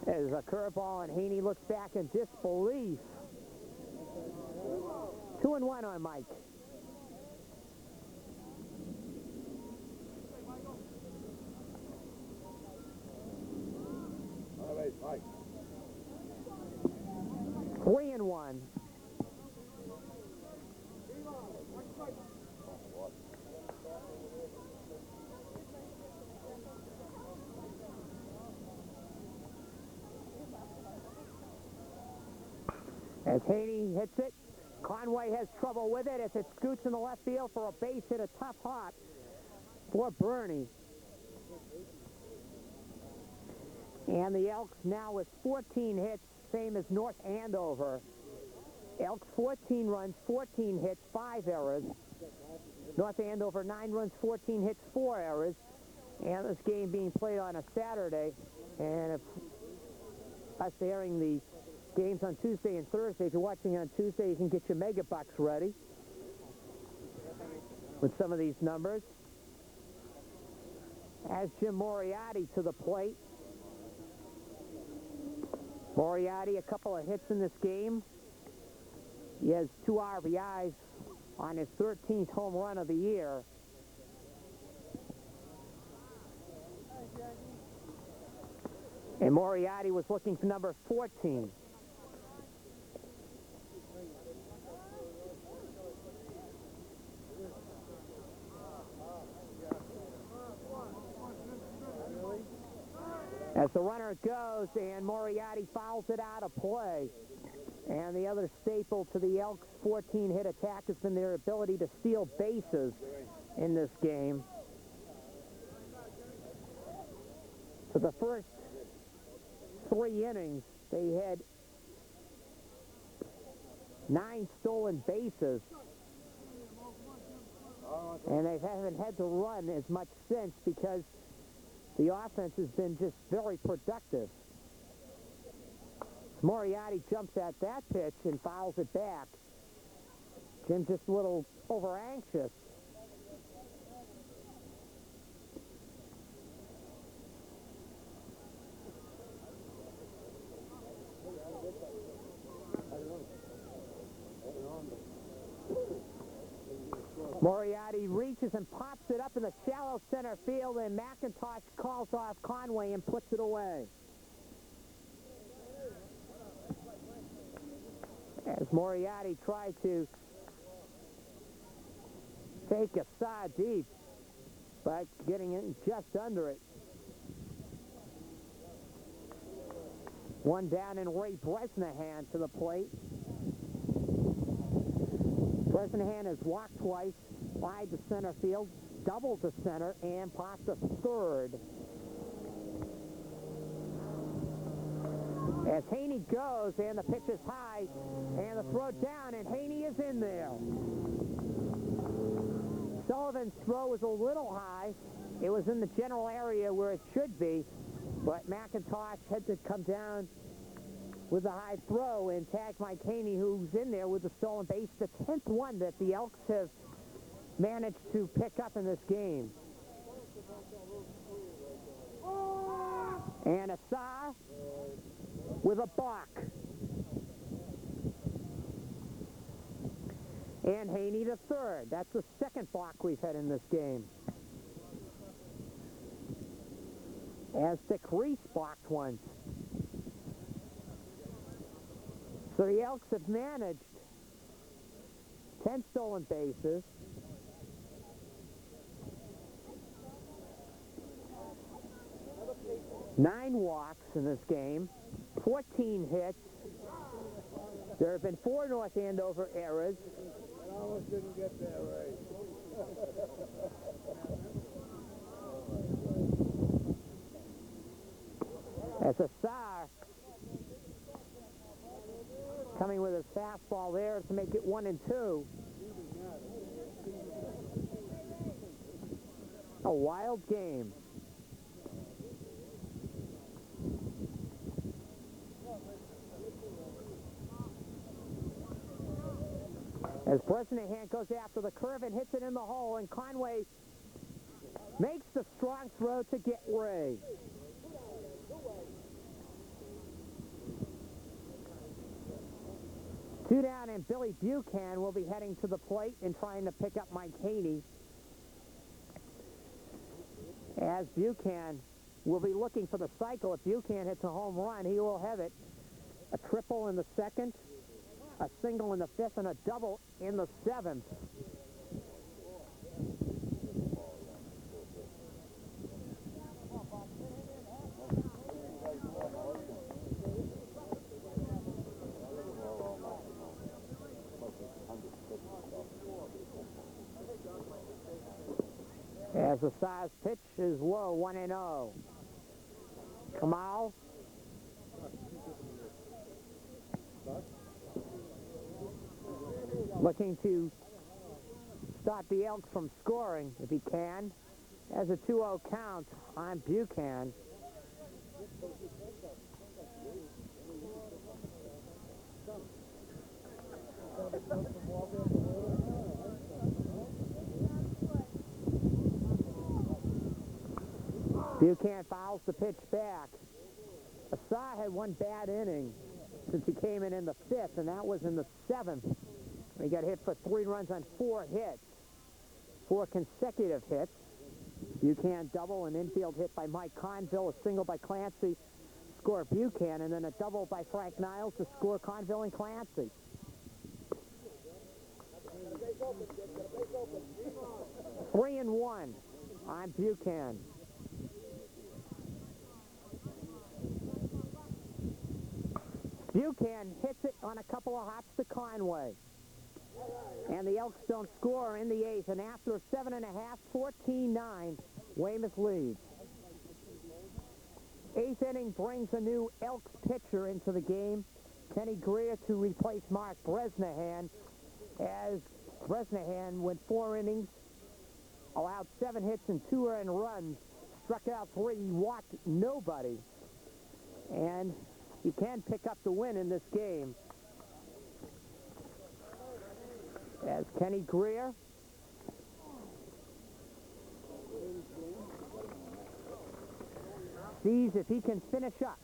As a curveball, and Haney looks back in disbelief. 2-1 on Mike. All right, Mike. 3-1. As Haney hits it, Conway has trouble with it as it scoots in the left field for a base hit, a tough hop for Bernie. And the Elks now with 14 hits, same as North Andover. Elks 14 runs, 14 hits, 5 errors. North Andover 9 runs, 14 hits, 4 errors. And this game being played on a Saturday. And if us airing the games on Tuesday and Thursday, if you're watching on Tuesday, you can get your mega bucks ready with some of these numbers. As Jim Moriarty to the plate. Moriarty, a couple of hits in this game. He has 2 RBIs on his 13th home run of the year. And Moriarty was looking for number 14. As the runner goes, and Moriarty fouls it out of play. And the other staple to the Elks' 14-hit attack has been their ability to steal bases in this game. For the first 3 innings, they had 9 stolen bases. And they haven't had to run as much since because the offense has been just very productive. Moriarty jumps at that pitch and fouls it back. Jim just a little over-anxious. Moriarty reaches and pops it up in the shallow center field, and McIntosh calls off Conway and puts it away. As Moriarty tried to take a saw deep, but getting in just under it. One down, and Ray Bresnahan to the plate. Bresnahan has walked twice, wide to center field, doubled to center, and popped to third. As Haney goes, and the pitch is high, and the throw down, and Haney is in there. Sullivan's throw was a little high. It was in the general area where it should be, but McIntosh had to come down with a high throw and tag Mike Haney, who's in there with the stolen base, the 10th one that the Elks have managed to pick up in this game. And a saw with a balk. And Haney to third. That's the second balk we've had in this game. As Dick Reese balked once. So the Elks have managed 10 stolen bases. Nine walks in this game, 14 hits. There have been 4 North Andover errors. I almost didn't get there right. As Assar coming with his fastball there to make it 1-2. A wild game. As Bresnahan goes after the curve and hits it in the hole, and Conway makes the strong throw to get Ray. Two down, and Billy Buchan will be heading to the plate and trying to pick up Mike Haney. As Buchan will be looking for the cycle. If Buchan hits a home run, he will have it. A triple in the second, a single in the fifth, and a double in the seventh. As the size pitch is low, 1-0. Kamal. Looking to stop the Elks from scoring if he can. As a 2-0 count on Buchan. Buchan fouls the pitch back. Assad had one bad inning since he came in the fifth, and that was in the seventh. He got hit for 3 runs on 4 hits. 4 consecutive hits. Buchan double, an infield hit by Mike Conville, a single by Clancy, score Buchan, and then a double by Frank Niles to score Conville and Clancy. Three and 1 on Buchan. Buchan hits it on a couple of hops to Conway. And the Elks don't score in the eighth. And after 7.5, 14-9, Weymouth leads. Eighth inning brings a new Elks pitcher into the game. Kenny Greer to replace Mark Bresnahan. As Bresnahan went 4 innings, allowed 7 hits and 2 earned runs, struck out 3, walked nobody. And you can pick up the win in this game. As Kenny Greer sees if he can finish up.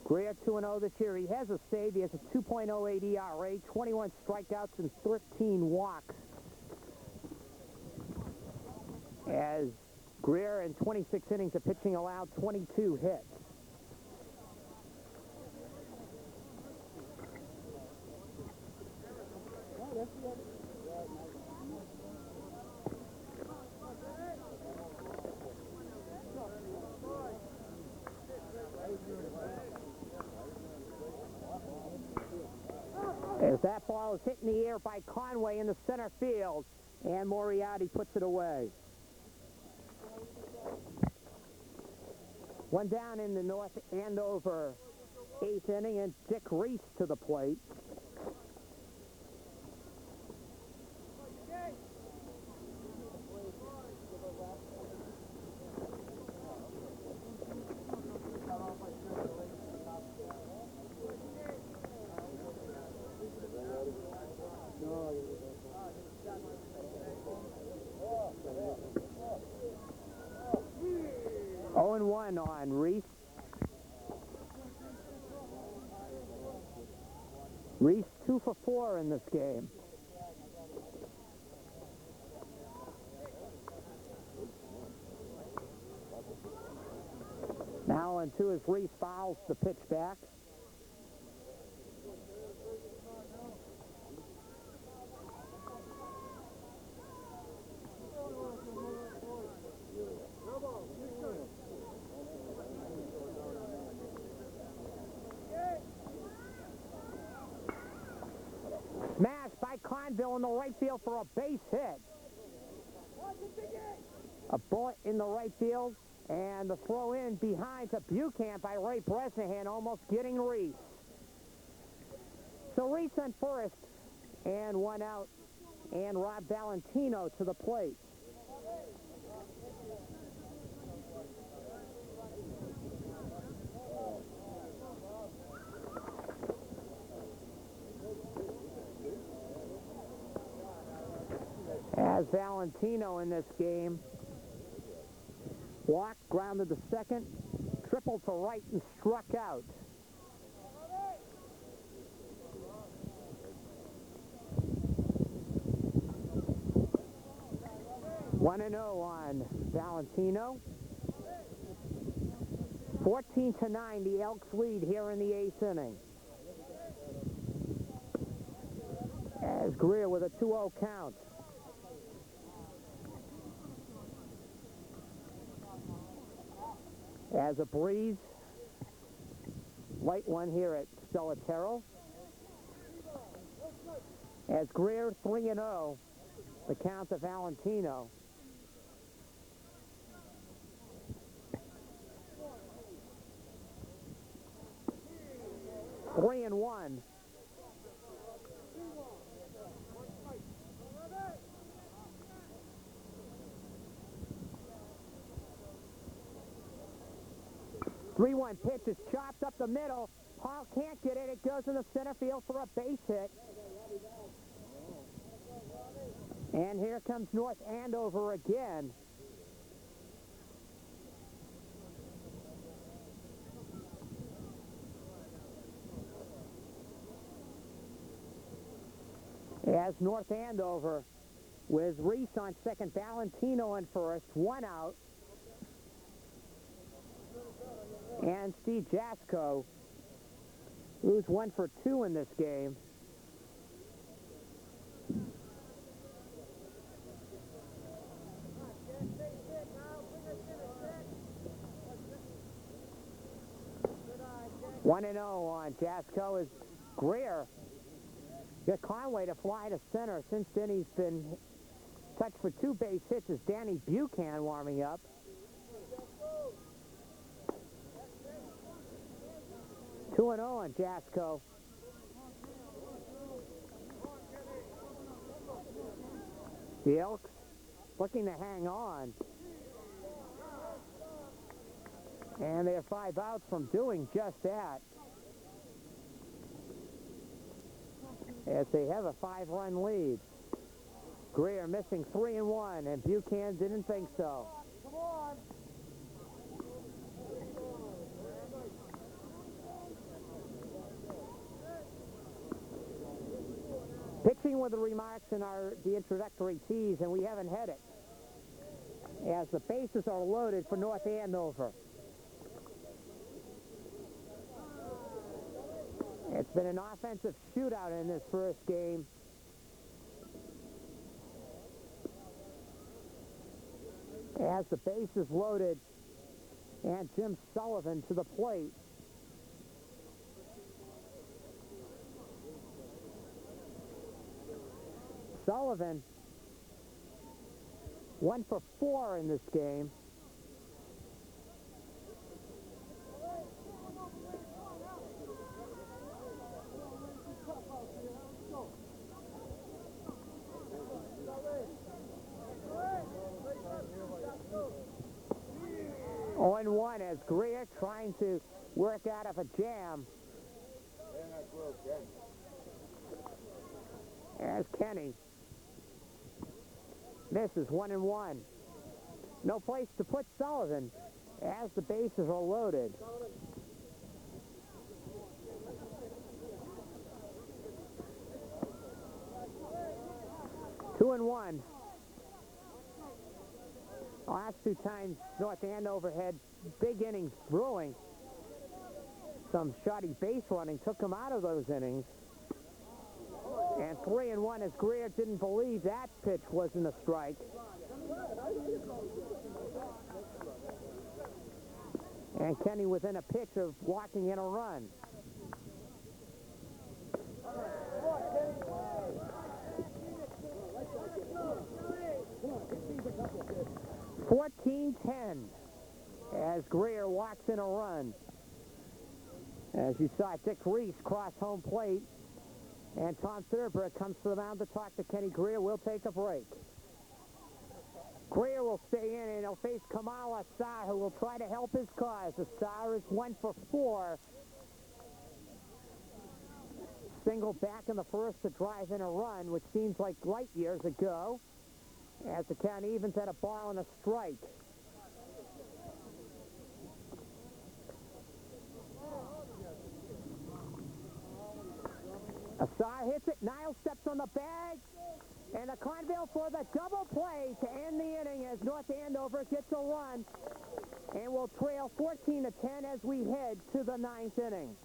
Greer 2-0 this year. He has a save. He has a 2.08 ERA, 21 strikeouts and 13 walks. As Greer in 26 innings of pitching allowed 22 hits. As that ball is hit in the air by Conway in the center field, and Moriarty puts it away. One down in the North Andover 8th inning, and Dick Reese to the plate. Oh, 1 on Reese. Reese 2 for 4 in this game. Now on 2 as Reese fouls the pitch back. Smashed by Conville in the right field for a base hit. A bullet in the right field, and the throw in behind to Buchan by Ray Bresnahan, almost getting Reese. So Reese on first, and 1 out, and Rob Valentino to the plate. As Valentino in this game walked, grounded to second, tripled to right, and struck out. 1-0 on Valentino. 14-9, the Elks lead here in the 8th inning. As Greer with a 2-0 count. As a breeze, light one here at Stolatero. As Greer 3-0, the count to Valentino. Three and one. Three-one pitch is chopped up the middle. Hall can't get it. It goes in the center field for a base hit. And here comes North Andover again. As North Andover with Reese on second, Valentino on first, one out. And Steve Jasko, who's 1 for 2 in this game. One and 0 on Jasko is Greer. Got Conway to fly to center. Since then he's been touched for 2 base hits as Danny Buchanan warming up. Two and 0 on Jasko. The Elks looking to hang on. And they're 5 outs from doing just that. As they have a 5-run lead. Greer missing 3 and 1, and Buchanan didn't think so. Come on. Pitching with the remarks in the introductory tease, and we haven't had it. As the bases are loaded for North Andover. It's been an offensive shootout in this first game. As the base is loaded, and Jim Sullivan to the plate. Sullivan, 1 for 4 in this game. On 1 as Greer trying to work out of a jam. As Kenny misses 1 and 1. No place to put Sullivan as the bases are loaded. Two and 1. Last 2 times North Andover had big innings brewing. Some shoddy base running took them out of those innings. And 3 and 1 as Greer didn't believe that pitch wasn't a strike. And Kenny within a pitch of walking in a run. (14-10) as Greer walks in a run. As you saw, Dick Reese cross home plate. And Tom Thurber comes to the mound to talk to Kenny Greer. We'll take a break. Greer will stay in, and he'll face Kamal Assar, who will try to help his cause. Assar is 1 for 4. Single back in the first to drive in a run, which seems like light years ago, as the count evens at a ball and a strike. Assar hits it. Niles steps on the bag. And the Conville for the double play to end the inning as North Andover gets a run. And will trail 14-10 as we head to the ninth inning.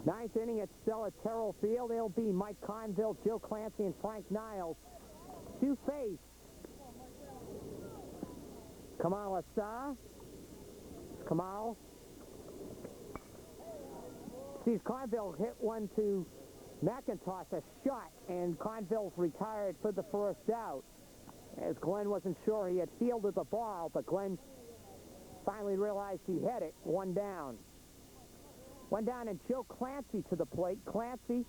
Ninth inning at Stella Terrell Field. It'll be Mike Conville, Joe Clancy, and Frank Niles to face Kamal Assar. Kamal sees Conville hit one to McIntosh, a shot, and Conville's retired for the first out. As Glenn wasn't sure he had fielded the ball, but Glenn finally realized he had it. One down. One down, and Joe Clancy to the plate. Clancy,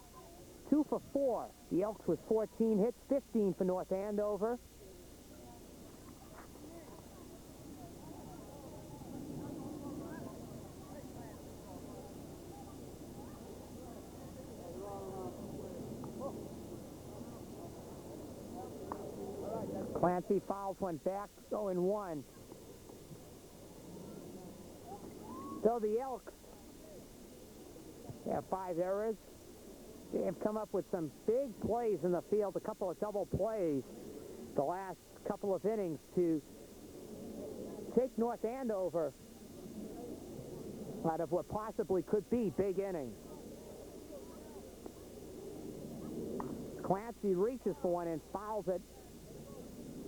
2 for 4. The Elks with 14 hits, 15 for North Andover. Clancy fouls one back, 0-1. So the Elks have 5 errors. They have come up with some big plays in the field, a couple of double plays the last couple of innings to take North Andover out of what possibly could be big innings. Clancy reaches for one and fouls it.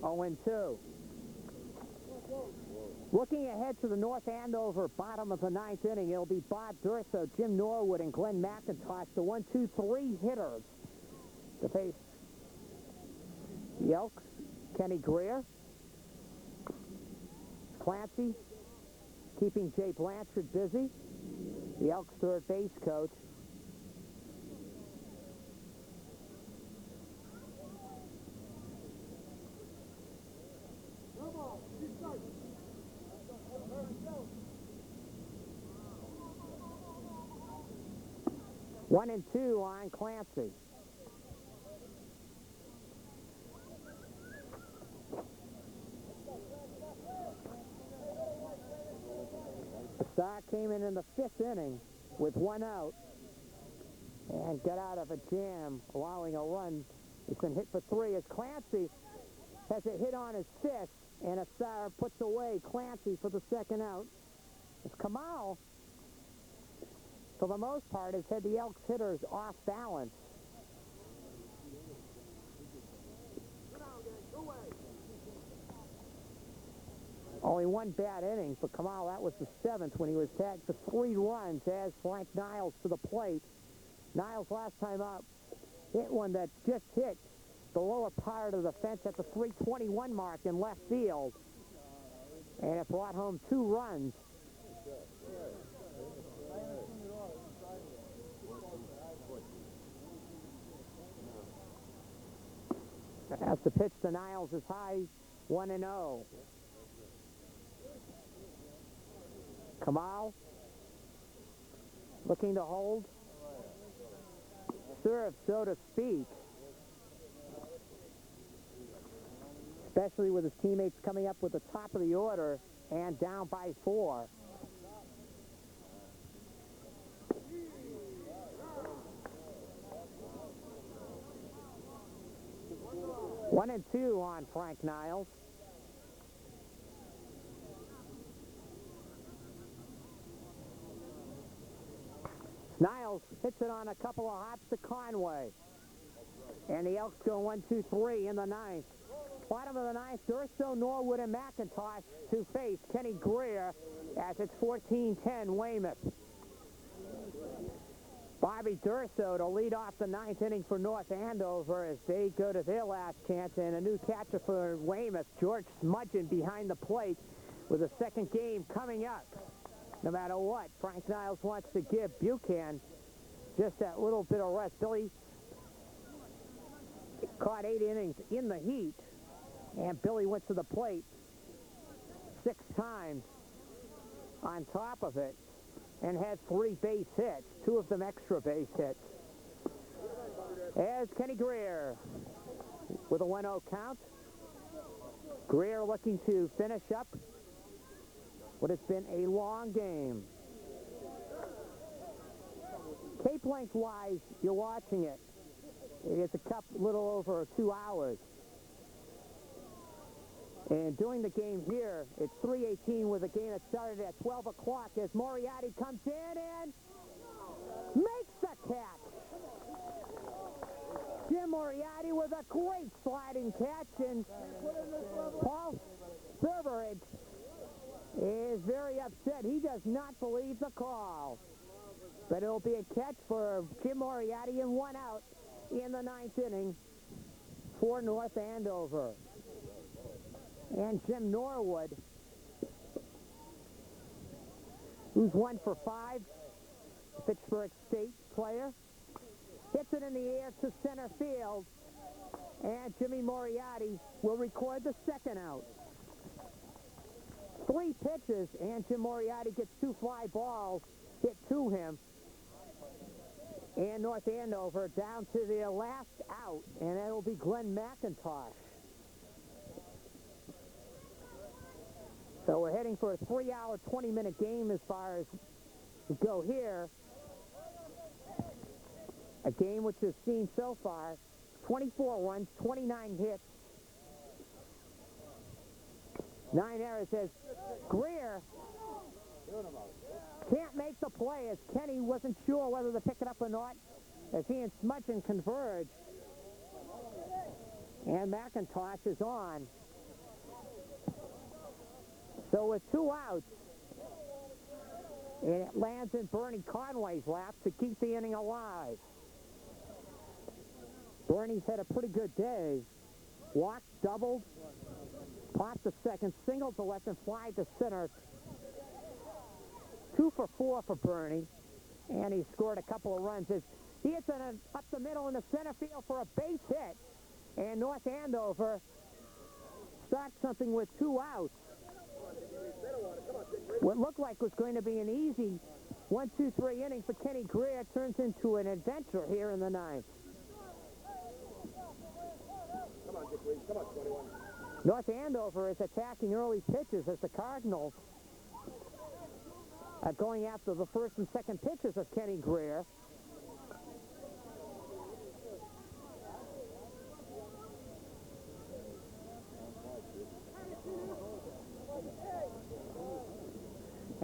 0-2. Looking ahead to the North Andover bottom of the ninth inning, it'll be Bob Durso, Jim Norwood, and Glenn McIntosh, the 1-2-3 hitters to face the Elks. Kenny Greer. Clancy keeping Jay Blanchard busy, the Elks third base coach. One and 2 on Clancy. Assar came in the 5th inning with 1 out and got out of a jam, allowing a run. He's been hit for 3 as Clancy has a hit on his fist, and Assar puts away Clancy for the 2nd out. As Kamal, for the most part, has had the Elks hitters off balance. Only 1 bad inning for Kamal. That was the 7th when he was tagged for 3 runs as Frank Niles to the plate. Niles last time up hit one that just hit the lower part of the fence at the 321 mark in left field. And it brought home 2 runs. As the pitch to Niles is high, 1-0. Kamal looking to hold. Serve, so to speak. Especially with his teammates coming up with the top of the order and down by 4. One and 2 on Frank Niles. Niles hits it on a couple of hops to Conway. And the Elks go 1-2-3 in the 9th. Bottom of the 9th, Durso, Norwood, and McIntosh to face Kenny Greer as it's 14-10 Weymouth. Bobby Durso to lead off the 9th inning for North Andover as they go to their last chance, and a new catcher for Weymouth, George Smudgeon, behind the plate with a 2nd game coming up. No matter what, Frank Niles wants to give Buchanan just that little bit of rest. Billy caught 8 innings in the heat, and Billy went to the plate 6 times on top of it and had 3 base hits, 2 of them extra base hits. As Kenny Greer with a 1-0 count. Greer looking to finish up what has been a long game. Cape lengthwise, you're watching it. It's a little over 2 hours. And during the game here, it's 3:18 with a game that started at 12 o'clock as Moriarty comes in and makes the catch. Jim Moriarty with a great sliding catch, and Paul Berberich is very upset. He does not believe the call. But it'll be a catch for Jim Moriarty and 1 out in the 9th inning for North Andover. And Jim Norwood, who's 1 for 5, Fitchburg State player, hits it in the air to center field, and Jimmy Moriarty will record the 2nd out. 3 pitches, and Jim Moriarty gets 2 fly balls hit to him. And North Andover down to their last out, and that'll be Glenn McIntosh. So we're heading for a 3-hour, 20-minute game as far as we go here. A game which has seen so far 24 runs, 29 hits, 9 errors as Greer can't make the play as Kenny wasn't sure whether to pick it up or not as he and Smudgeon converge. And McIntosh is on. So with 2 outs, and it lands in Bernie Conway's lap to keep the inning alive. Bernie's had a pretty good day. Walked, doubled, popped to second, singled to left, and fly to center. 2 for 4 for Bernie, and he scored a couple of runs. He hits it up the middle in the center field for a base hit, and North Andover starts something with 2 outs. What looked like was going to be an easy 1-2-3 inning for Kenny Greer turns into an adventure here in the 9th. Come on, Dick Reed. Come on, 21. North Andover is attacking early pitches as the Cardinals are going after the first and second pitches of Kenny Greer.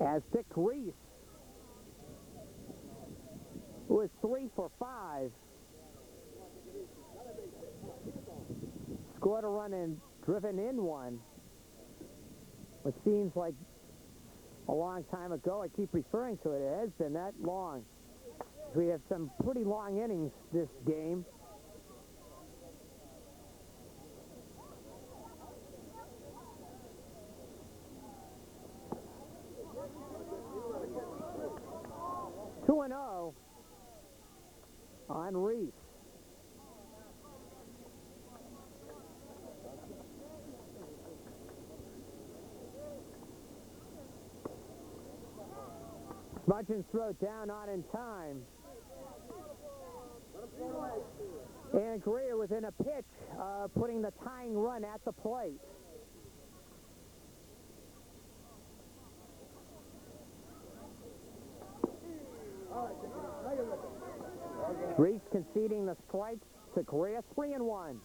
As Dick Reese, who is 3 for 5, scored a run and driven in one, which seems like a long time ago. I keep referring to it. It has been that long. We have some pretty long innings this game. Two and 0 on Reese. Smudgeon's throw down not in time. And Greer within a pitch, putting the tying run at the plate. Reese conceding the strike to Greer, 3-1.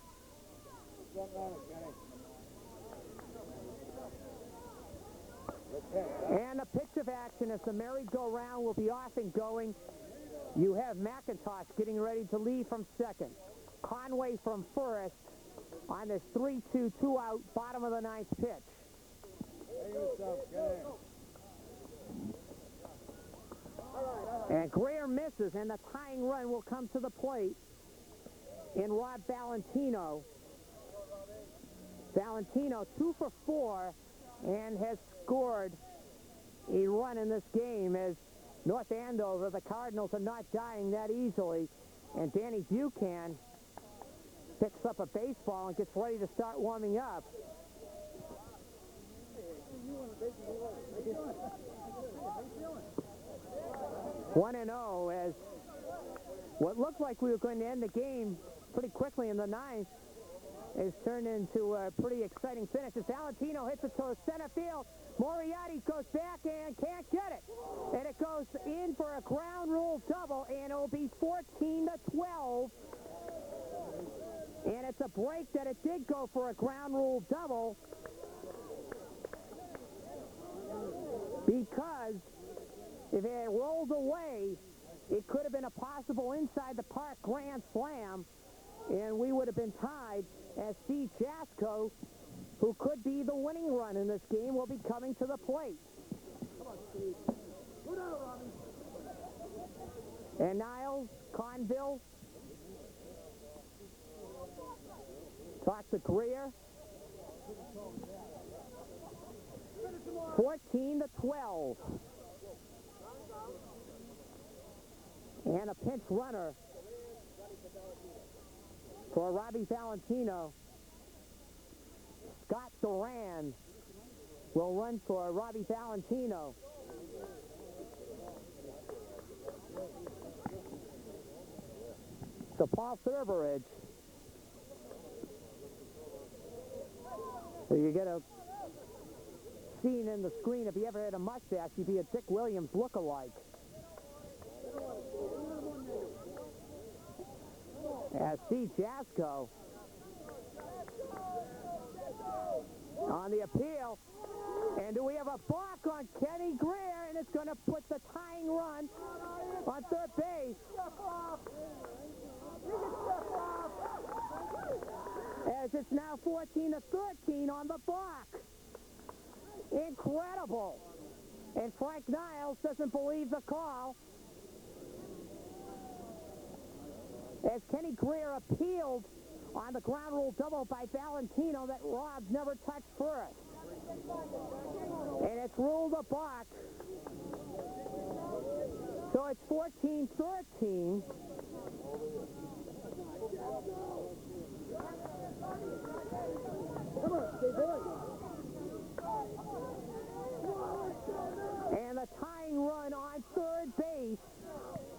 And a pitch of action as the merry-go-round will be off and going. You have McIntosh getting ready to lead from second. Conway from first on this 3-2, 2-out, bottom of the 9th pitch. And Greer misses, and the tying run will come to the plate in Rob Valentino. Valentino 2 for 4 and has scored a run in this game as North Andover, the Cardinals, are not dying that easily. And Danny Buchan picks up a baseball and gets ready to start warming up. One and 0 as what looked like we were going to end the game pretty quickly in the 9th is turned into a pretty exciting finish as Valentino hits it to center field. Moriarty goes back and can't get it. And it goes in for a ground rule double, and it'll be 14-12 And it's a break that it did go for a ground rule double because if it had rolled away, it could have been a possible inside the park grand slam, and we would have been tied as Steve Jasko, who could be the winning run in this game, will be coming to the plate. Come on, Steve. Put out, Robbie. And Niles, Conville, talk to Greer. 14-12. And a pinch runner for Robbie Valentino. Scott Duran will run for Robbie Valentino. So Paul Thurberidge. So you get a scene in the screen. If you ever had a mustache, you'd be a Dick Williams look-alike. As Steve Jasko on the appeal. And do we have a balk on Kenny Greer? And it's going to put the tying run on third base. As it's now 14-13 on the balk. Incredible. And Frank Niles doesn't believe the call. As Kenny Greer appealed on the ground rule double by Valentino that Rob never touched first. And it's ruled a balk. So it's 14-13. Come on, stay boy. And the tying run on third base.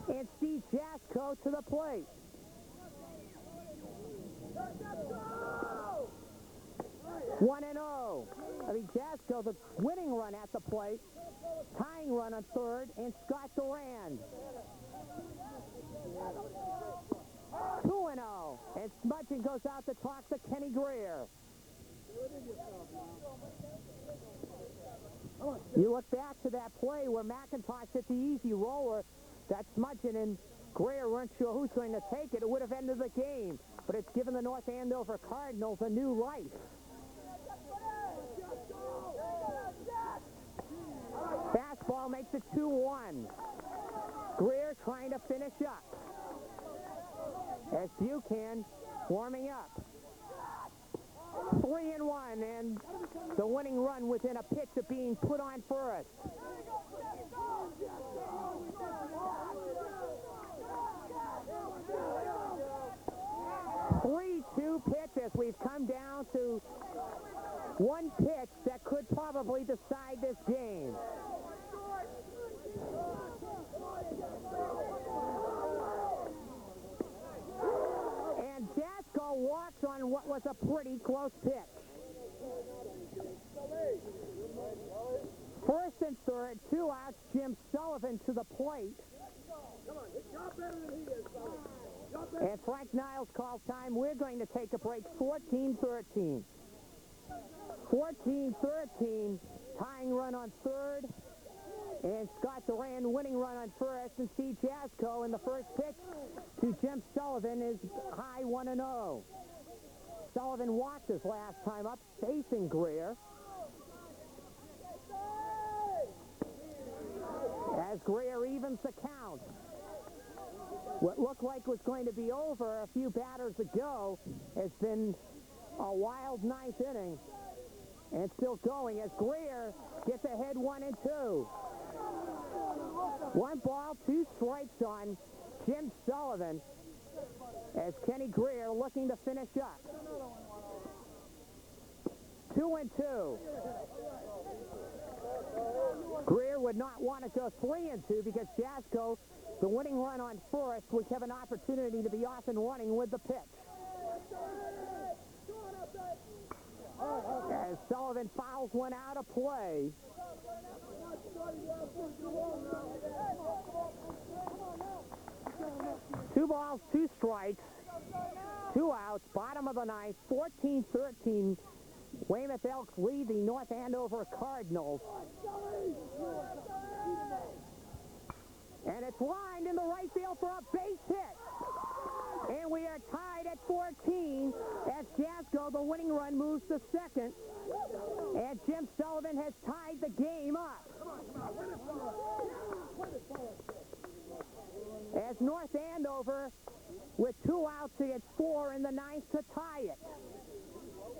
And Steve Jasko to the plate. 1-0. I mean, Jasko, the winning run at the plate. Tying run on third. And Scott Duran. 2-0. And Smudgeon goes out to talk to Kenny Greer. You look back to that play where McIntosh hit the easy roller that Smudgeon and Greer weren't sure who's going to take it. It would have ended the game, but it's given the North Andover Cardinals a new life. Fastball makes it 2-1. Greer trying to finish up. As Buchan warming up. 3-1, and the winning run within a pitch of being put on first. Three-two pitch as we've come down to one pitch that could probably decide this game. And Jasko walks on what was a pretty close pitch. First and third, 2 outs, Jim Sullivan to the plate. And Frank Niles calls time. We're going to take a break. 14-13. 14-13, tying run on third. And Scott Duran winning run on first. And Steve Jasko in the first pitch to Jim Sullivan is high 1-0. Sullivan walked his last time up, facing Greer. As Greer evens the count. What looked like was going to be over a few batters ago has been a wild ninth inning. And still going as Greer gets ahead 1-2. 1 ball, 2 strikes on Jim Sullivan as Kenny Greer looking to finish up. 2-2. Greer would not want to go 3-2 because Jasko, the winning run on first, would have an opportunity to be off and running with the pitch. As Sullivan fouls one out of play. 2 balls, 2 strikes 2 outs, bottom of the ninth, 14-13. Weymouth Elks lead the North Andover Cardinals. And it's lined in the right field for a base hit. And we are tied at 14 as Jasko, the winning run, moves to second. And Jim Sullivan has tied the game up. As North Andover, with 2 outs, gets 4 in the ninth to tie it.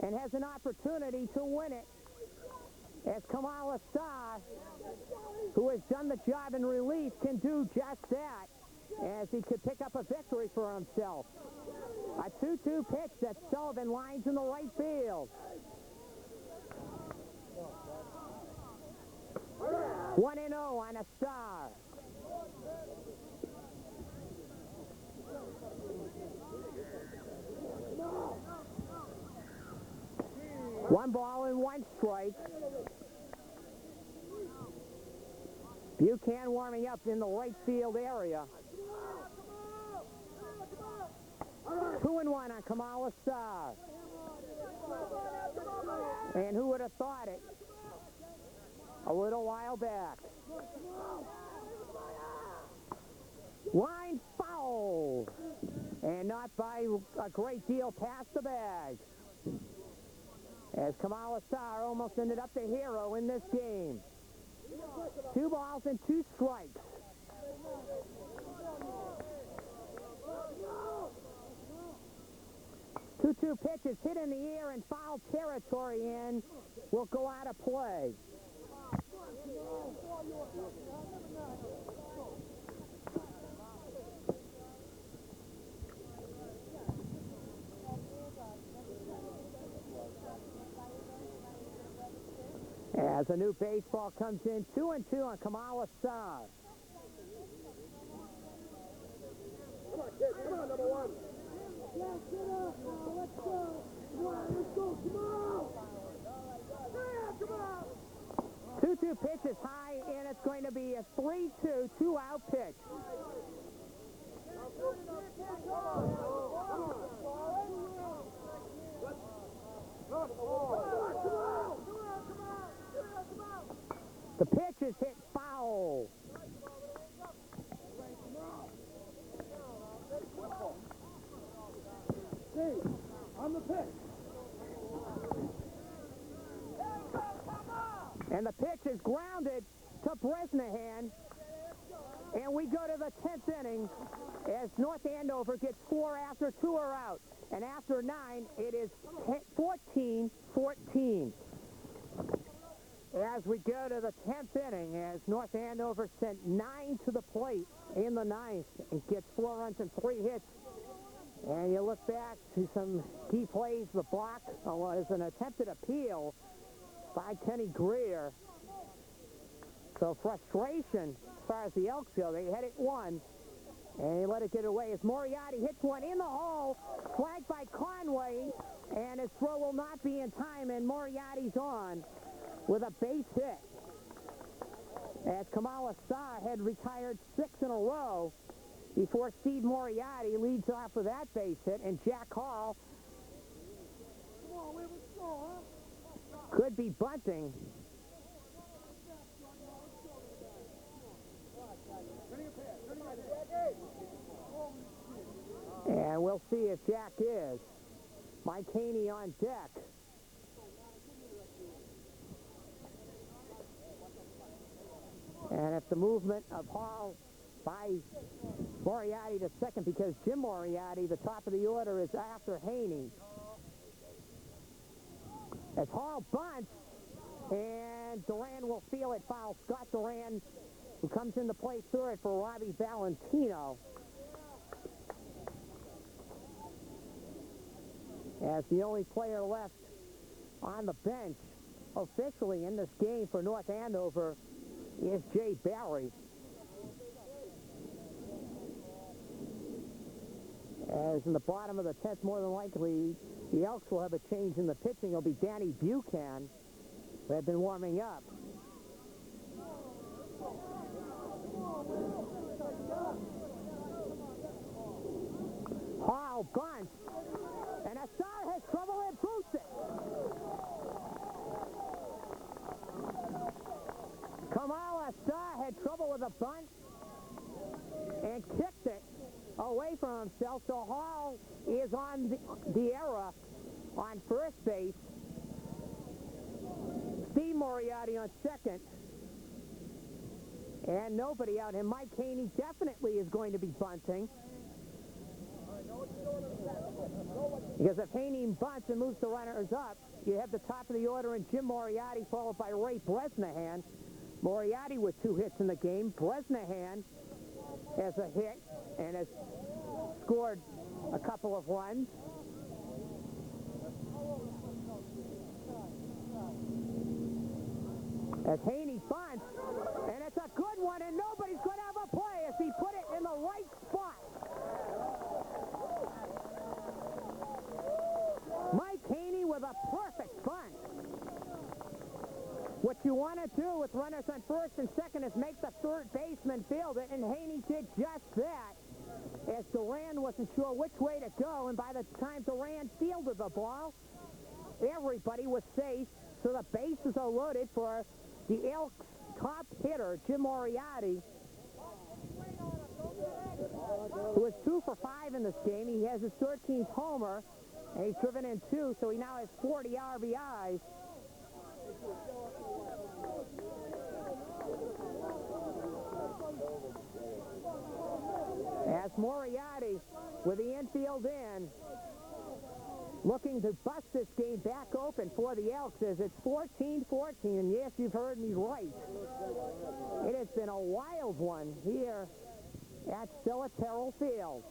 And has an opportunity to win it. As Kamala Starr, who has done the job in relief, can do just that, as he could pick up a victory for himself. A 2-2 pitch that Sullivan lines in the right field. 1-0 on a Starr. One ball and 1 strike. Buchanan warming up in the right field area. 2-1 on Kamala Starr. And who would have thought it a little while back? Line foul. And not by a great deal past the bag. As Kamala Starr almost ended up the hero in this game. 2 balls and 2 strikes. Two pitches hit in the air and foul territory and will go out of play. As a new baseball comes in, 2-2 on Kamala Starr. Come on, kid. Come on, number 1. Yeah, get up now. Let's go. Come on, let's go. Come on. Yeah, come on. 2-2 pitch is high, and it's going to be a 3-2, 2-out pitch. The pitch is hit foul. Steve, on the pitch. And the pitch is grounded to Bresnahan. And we go to the 10th inning as North Andover gets 4 after 2 are out. And after 9, it is 14-14. As we go to the 10th inning, as North Andover sent 9 to the plate in the 9th and gets 4 runs and 3 hits. And you look back to some key plays. The block was an attempted appeal by Kenny Greer. So frustration as far as the Elks go. They had it 1, and they let it get away as Moriarty hits one in the hole, flagged by Conway, and his throw will not be in time, and Moriarty's on with a base hit. As Kamala Starr had retired 6 in a row before Steve Moriarty leads off with that base hit, and Jack Hall could be bunting. And we'll see if Jack is. Mike Haney on deck. And it's the movement of Hall by Moriarty to second, because Jim Moriarty, the top of the order, is after Haney. As Hall bunts, and Duran will feel it foul. Scott Duran, who comes in to play third for Robbie Valentino. As the only player left on the bench officially in this game for North Andover is Jay Barry. As in the bottom of the 10th, more than likely, the Elks will have a change in the pitching. It'll be Danny Buchanan, who had been warming up. Hall bunts, a bunt and kicked it away from himself. So Hall is on the error on first base. Steve Moriarty on second. And nobody out. And Mike Haney definitely is going to be bunting. Because if Haney bunts and moves the runners up, you have the top of the order in Jim Moriarty, followed by Ray Bresnahan. Moriarty with 2 hits in the game. Bresnahan has a hit and has scored a couple of runs. As Haney bunts, and it's a good one, and nobody's going to have a play as he put it in the right spot. Mike Haney with a perfect bunt. What you want to do with runners on first and second is make the third baseman field it, and Haney did just that, as Duran wasn't sure which way to go, and by the time Duran fielded the ball, everybody was safe, so the bases are loaded for the Elks' top hitter, Jim Moriarty, who is 2 for 5 in this game. He has his 13th homer, and he's driven in 2, so he now has 40 RBIs. As Moriarty, with the infield in, looking to bust this game back open for the Elks as it's 14-14. And yes, you've heard me right. It has been a wild one here at Stella Terrell Field.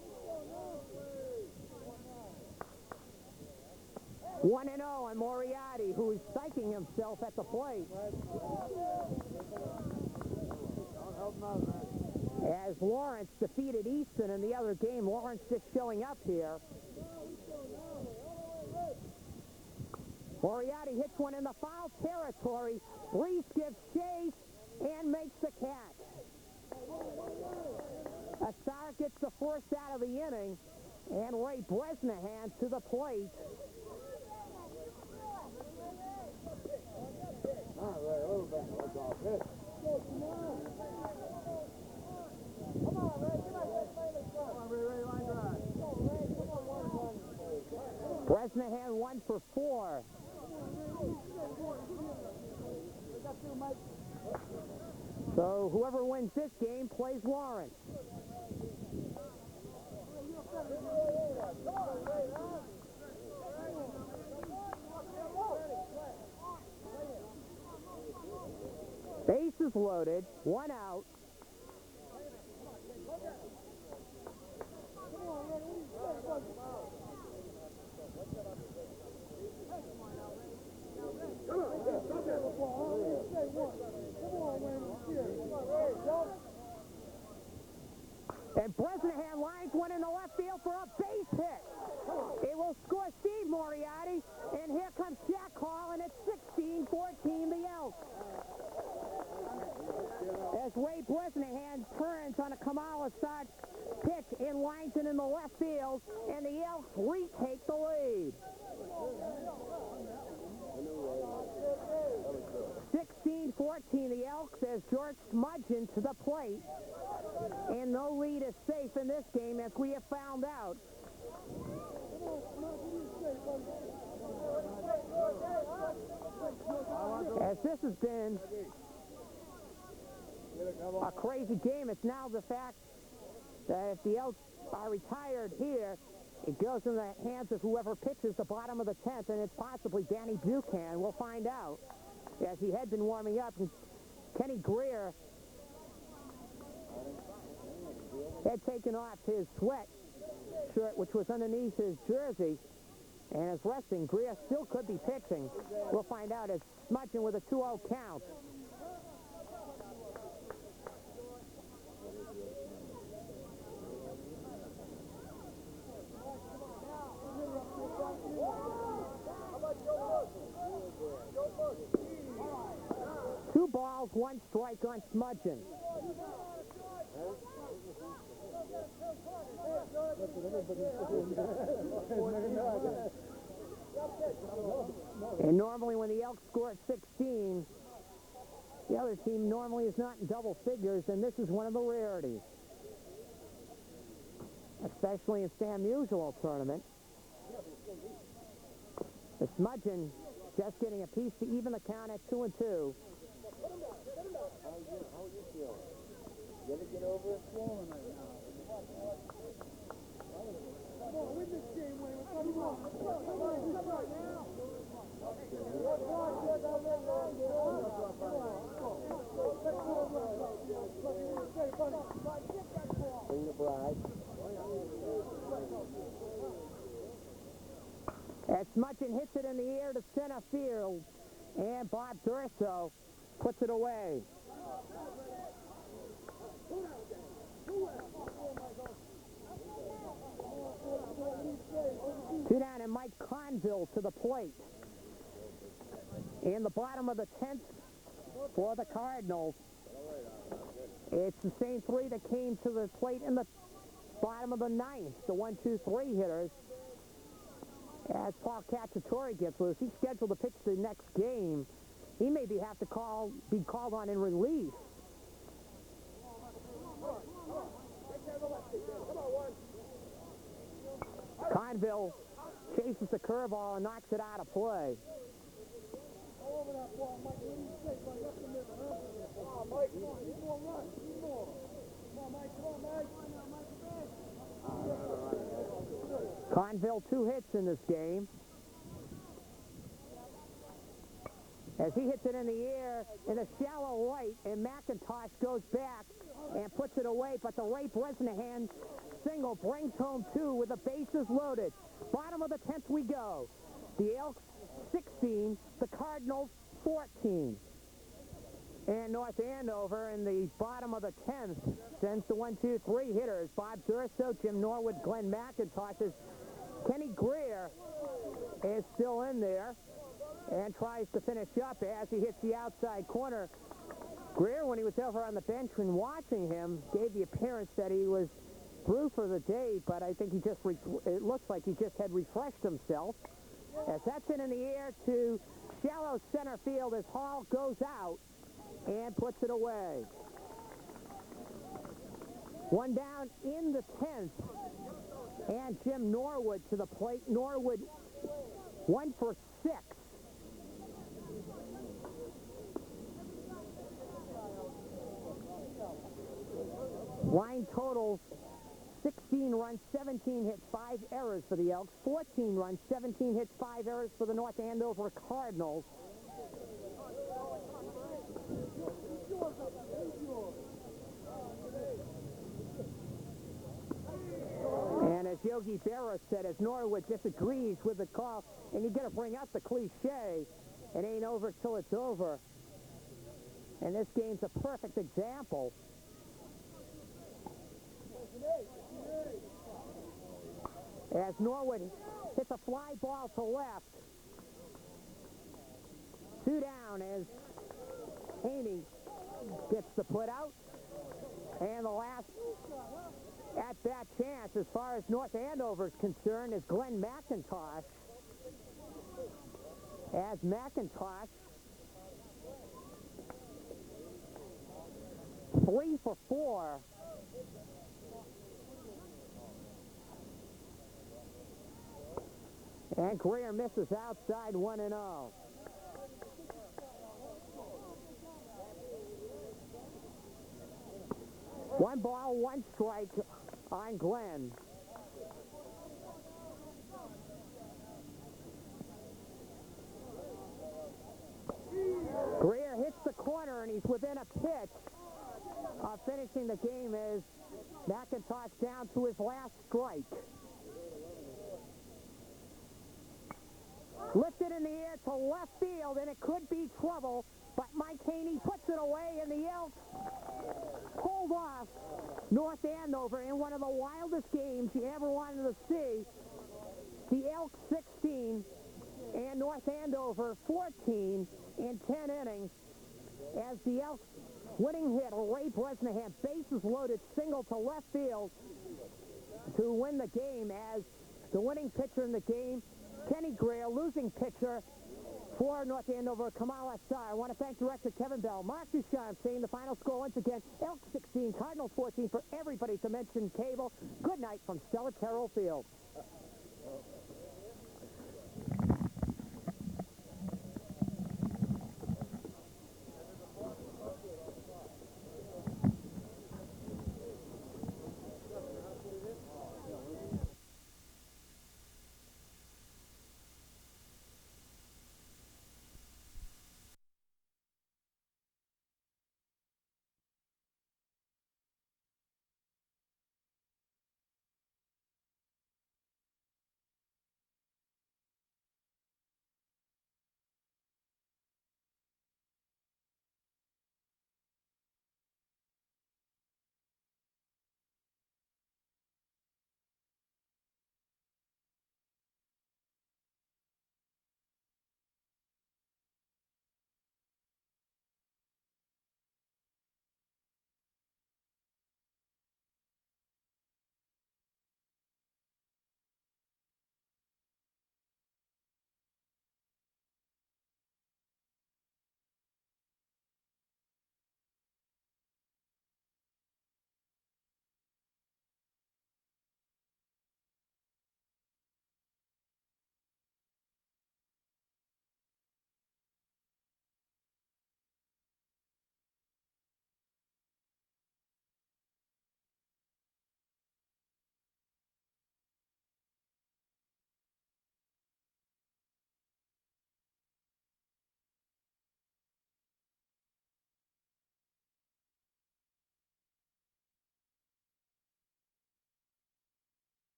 1-0 on Moriarty, who is psyching himself at the plate. As Lawrence defeated Easton in the other game, Lawrence just showing up here. Moriarty hits one in the foul territory. Reese gives chase and makes the catch. Assar gets the first out of the inning, and Ray Bresnahan to the plate. Bresnahan 1 for 4. So whoever wins this game plays Lawrence. Bases loaded, 1 out. And Bresnahan lines one in the left field for a base hit. It will score Steve Moriarty, and here comes Jack Hall, and it's 16-14 the Elks. As Ray Bresnahan turns on a Kamal Assad pitch and lines it in the left field, and the Elks retake the lead. 16-14 the Elks as George Smudgeon to the plate. And no lead is safe in this game, as we have found out. As this has been a crazy game, it's now the fact that if the Elks are retired here, it goes in the hands of whoever pitches the bottom of the 10th, and it's possibly Danny Buchanan. We'll find out, as he had been warming up. And Kenny Greer had taken off his sweat shirt, which was underneath his jersey, and is resting. Greer still could be pitching. We'll find out as Smudgeon with a 2-0 count. Two balls, 1 strike on Smudgeon. And normally when the Elks score at 16, The other team normally is not in double figures, and this is one of the rarities, especially in Sam Musial tournament. The Smudgeon just getting a piece to even the count at 2-2. How are you feeling? You ever get over it? Swollen right now. Come on, win this game, Wayne. Come on. Come on now. Bring the bride. As Smudgeon hits it in the air to center field, and Bob Durso puts it away. Two down, and Mike Conville to the plate. In the bottom of the 10th for the Cardinals. It's the same three that came to the plate in the bottom of the 9th, the 1-2-3 hitters. As Paul Cacciatore gets loose, he's scheduled to pitch the next game. He may be have to be called on in relief. Conville chases the curveball and knocks it out of play. Over that ball, Mike. What do you say? Right up the middle, huh? Oh, Mike, come on. Need more run. Need more. Come on, Mike. Come on, Mike. Conville 2 hits in this game. As he hits it in the air in a shallow right, and McIntosh goes back and puts it away, but the Ray Bresnahan single brings home 2 with the bases loaded. Bottom of the 10th we go. The Elks 16, the Cardinals 14. And North Andover in the bottom of the 10th sends the 1-2-3 hitters. Bob Durso, Jim Norwood, Glenn McIntosh. Kenny Greer is still in there and tries to finish up as he hits the outside corner. Greer, when he was over on the bench and watching him, gave the appearance that he was through for the day, but I think it looks like he just had refreshed himself. As that's in the air to shallow center field as Hall goes out and puts it away. One down in the 10th, and Jim Norwood to the plate. Norwood 1 for 6. Line totals 16 runs, 17 hits, 5 errors for the Elks. 14 runs, 17 hits, 5 errors for the North Andover Cardinals. And as Yogi Berra said, as Norwood disagrees with the call, and you got to bring out the cliche, it ain't over till it's over. And this game's a perfect example. As Norwood hits a fly ball to left. 2 down as Haney gets the put out. And the last at-bat chance as far as North Andover is concerned is Glenn McIntosh. As McIntosh 3 for 4. And Greer misses outside 1-0. One ball, 1 strike on Glenn. Greer hits the corner, and he's within a pitch of finishing the game as McIntosh down to his last strike. Lifted in the air to left field, and it could be trouble, but Mike Haney puts it away, and the Elks pulled off North Andover in one of the wildest games you ever wanted to see. The Elks 16 and North Andover 14 in 10 innings as the Elks winning hit, Ray Bresnahan, bases loaded, single to left field to win the game as the winning pitcher in the game, Kenny Greer, losing pitcher, For North Andover, Kamal Assar. I want to thank director Kevin Bell. Mark Ducharme saying the final score once again. Elks 16, Cardinals 14 for everybody to mention cable. Good night from Stella Terrell Field.